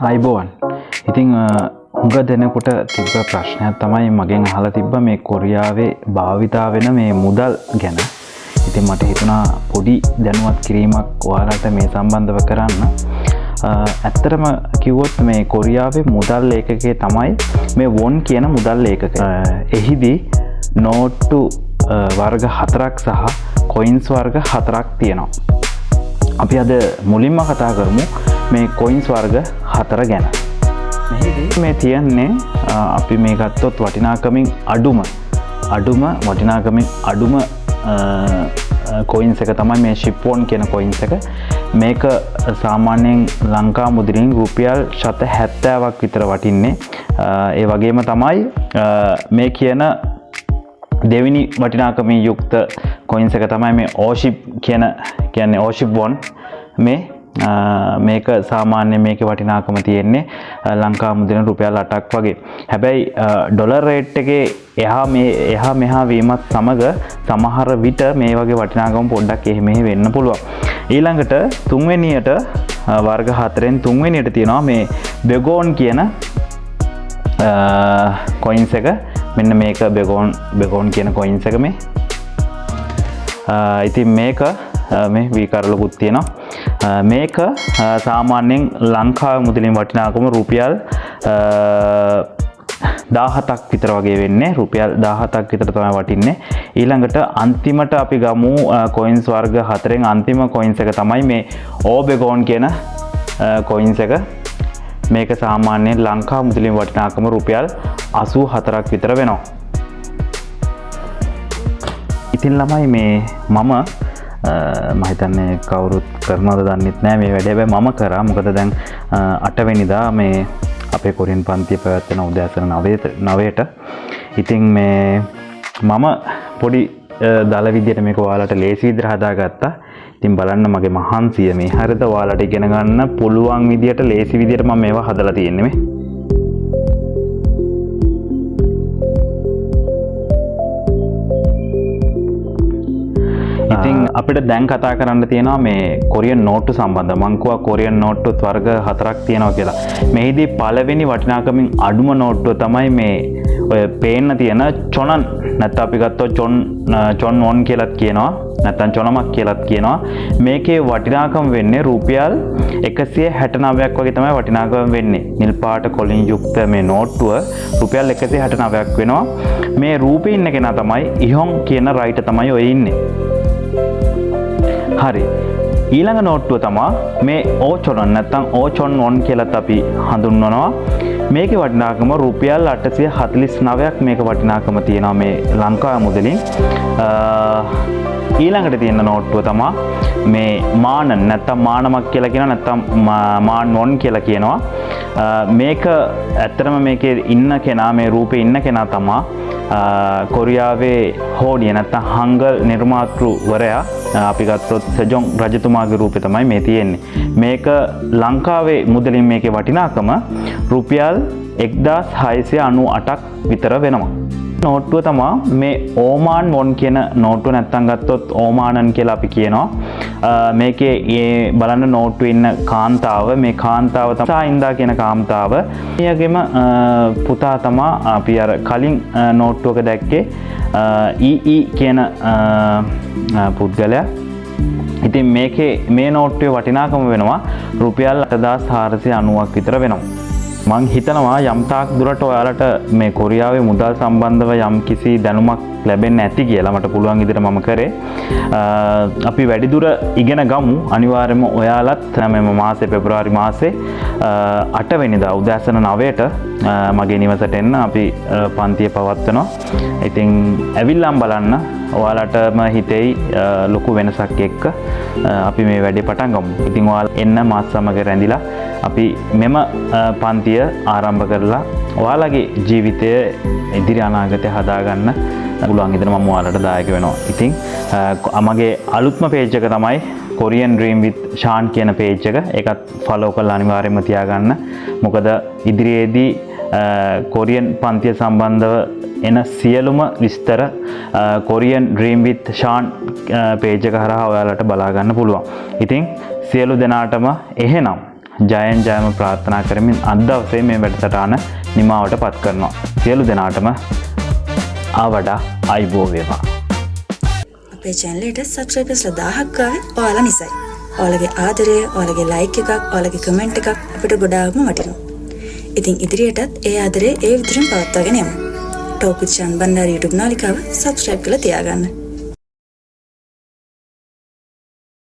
අයිබෝවන්. ඉතින් හුඟ දෙනෙකුට තිබ්බ ප්‍රශ්නයක් තමයි මගෙන් අහලා තිබ්බ මේ කොරියාවේ භාවිතා වෙන මේ මුදල් ගැන. ඉතින් මට හිතුණා පොඩි දැනුවත් කිරීමක් ඔයාලට මේ සම්බන්ධව කරන්න. ඇත්තටම කිව්වොත් මේ කොරියාවේ මුදල් ඒකකයේ තමයි මේ වොන් කියන මුදල් ඒකකය. එහිදී නෝට්ටු වර්ග 4ක් සහ කොයින්ස් වර්ග 4ක් තියෙනවා. අපි අද මුලින්ම කතා කරමු මේ කොයින්ස් වර්ග 4 ගැන. මේ තියන්නේ අපි මේ ගත්තොත් වටිනාකමින් අඩුම වටිනාකමින් අඩුම කොයින්ස් එක තමයි මේ ශිප්වොන් කියන කොයින්ස් එක. මේක සාමාන්‍යයෙන් ලංකා මුද්‍රණයෙන් රුපියල් 70ක් විතර වටින්නේ. ඒ වගේම තමයි මේ කියන දෙවෙනි වටිනාකමින් යුක්ත කොයින්ස් එක තමයි මේ ඕෂිප් කියන්නේ ඕෂිප් වොන්. මේක සාමාන්‍ය මේකේ වටිනාකම තියෙන්නේ ලංකා මුද්‍රණ රුපියල් 8ක් වගේ. හැබැයි ඩොලර් රේට් එකේ එහා මෙහා වීමත් සමග සමහර විට මේ වගේ වටිනාකම පොඩ්ඩක් එහෙ වෙන්න පුළුවන්. ඊළඟට තුන්වෙනියට වර්ග 4න් තුන්වෙනියට තියෙනවා මේ බෙගෝන් කියන කොයින්ස් එක. මෙන්න මේක බෙගෝන් කියන කොයින්ස් එක මේ. ඉතින් මේක මේ වීකරලකුත් තියෙනවා. මේක සාමාන්‍යයෙන් ලංකාවේ මුදලින් වටිනාකම රුපියල් 17ක් විතර වගේ වෙන්නේ. රුපියල් 17ක් විතර තමයි වටින්නේ. ඊළඟට අන්තිමට අපි ගමු කොයින්ස් වර්ග 4න් අන්තිම කොයින්ස් එක තමයි මේ ඕබෙගෝන් කියන කොයින්ස් එක. මේක සාමාන්‍යයෙන් ලංකා මුදලින් වටිනාකම රුපියල් 84ක් විතර වෙනවා. ඉතින් ළමයි මේ මම හිතන්නේ කවුරුත් කරනවද දන්නෙත් නෑ මේ වැඩේ. හැබැයි මම කරා. මොකද දැන් 8 වෙනිදා මේ අපේ කොරියන් පන්තිය පැවැත්වෙන උදෑසන 9ට. ඉතින් මේ මම පොඩි දල විදියට මේක ඔයාලට ලේසි විදිහට හදාගත්තා. ඉතින් බලන්න මගේ මහන්සිය මේ හරියට ඔයාලට ඉගෙන ගන්න පුළුවන් විදියට ලේසි විදියට මම මේවා හදලා තියෙන්නේ මේ. ඉතින් අපිට දැන් කතා කරන්න තියෙනවා මේ කොරියන් නෝට්ටු සම්බන්ධව. මං කිව්වා කොරියන් නෝට්ටුත් වර්ග 4ක් තියෙනවා කියලා. මෙහිදී පළවෙනි වටිනාකමින් අඩුම නෝට්ටුව තමයි මේ ඔය පේන්න තියෙන චොනන්. නැත්නම් අපි ගත්තොත් චොන් වොන් කියලාත් කියනවා. නැත්නම් චොනමක් කියලාත් කියනවා. මේකේ වටිනාකම වෙන්නේ රුපියල් 169ක් වගේ තමයි වටිනාකම වෙන්නේ. නිල් පාට කොලින් යුක්ත මේ නෝට්ටුව රුපියල් 169ක් වෙනවා. මේ රූපේ ඉන්න කෙනා තමයි ඉහොන් කියන රයිට තමයි ඔය ඉන්නේ. හරි. ඊළඟ නෝට්ටුව තමයි මේ ඕචොන් නැත්නම් ඕචොන් වොන් කියලාත් අපි හඳුන්වනවා. මේකේ වටිනාකම රුපියල් 849ක් මේක වටිනාකම තියෙනවා මේ ලංකා මුදලින්. ඊළඟට තියෙන නෝට්ටුව තමයි මේ මානන් නැත්නම් මානමක් කියලා කියනවා නැත්නම් මාන් වොන් කියලා කියනවා. මේක ඇත්තටම මේකේ ඉන්න කෙනා මේ රූපේ ඉන්න කෙනා තමයි කොරියාවේ හෝඩිය නැත්නම් හංගල් නිර්මාතෘවරයා. අපි ගත්තොත් සෙජොන් රජතුමාගේ රූපේ තමයි මේ තියෙන්නේ. මේක ලංකාවේ මුදලින් මේකේ වටිනාකම රුපියල් 1698ක් විතර වෙනවා. නෝට්ටුව තමයි මේ ඕමාන් වොන් කියන නෝට්ටුව. නැත්නම් ගත්තොත් ඕමානන් කියලා අපි කියනවා. මේකේ බලන්න නෝට්ටුවේ ඉන්න කාන්තාව මේ කාන්තාව තමයි සායින්දා කියන කාන්තාව. එයාගේම පුතා තමයි අපි අර කලින් නෝට්ටුවක දැක්කේ ඊ කියන පුද්ගලයා. ඉතින් මේ නෝට්ටුවේ වටිනාකම වෙනවා රුපියල් 8490ක් විතර වෙනවා. මං හිතනවා යම් තාක් දුරට ඔයාලට මේ කොරියාවේ මුදල් සම්බන්ධව යම් කිසි දැනුමක් ලැබෙන්න ඇති කියලා මට පුළුවන් විදිහට මම කරේ. අපි වැඩිදුර ඉගෙන ගමු. අනිවාර්යයෙන්ම ඔයාලත් මේ මාසේ පෙබරවාරි මාසේ 8 වෙනිදා උදෑසන 9ට මගේ නිවසට එන්න අපි පන්තිය පවත්වනවා. ඉතින් ඇවිල්ලාම බලන්න. ඔයාලටම හිතෙයි ලොකු වෙනසක් එක්ක අපි මේ වැඩේ පටන් ගමු. ඉතින් ඔයාලා එන්න මාත් සමග රැඳිලා අපි මෙම පන්තිය ආරම්භ කරලා ඔයාලගේ ජීවිතය ඉදිරි අනාගතය හදාගන්න පුළුවන් විදිහට මම ඔයාලට දායක වෙනවා. ඉතින් මගේ අලුත්ම පේජ් එක තමයි Korean Dream with Sean කියන පේජ් එක. ඒකත් ෆලෝ කරලා අනිවාර්යයෙන්ම තියාගන්න. මොකද ඉදිරියේදී කොරියන් පන්තිය සම්බන්ධව එන සියලුම විස්තර Korean Dream with Sean page එක හරහා ඔයාලට බලා ගන්න පුළුවන්. ඉතින් සියලු දෙනාටම එහෙනම් ජයෙන් ජයම ප්‍රාර්ථනා කරමින් අද දවසේ මේ වැඩසටහන නිමාවට පත් කරනවා. සියලු දෙනාටම ආවඩා අයිබෝ වේවා. අපේ channel එකට subscribers 1000ක් ආවේ ඔයාලා නිසායි. ඔයාලගේ ආදරය, ඔයාලගේ like එකක්, ඔයාලගේ comment එකක් අපිට ගොඩාක්ම වටිනවා. ඉතින් ඉදිරියටත් ඒ ආදරය ඒ විදිහටම පවත්වාගෙන යමු. Talk with Shan Bandari YouTube නාලිකාව subscribe කරලා තියාගන්න.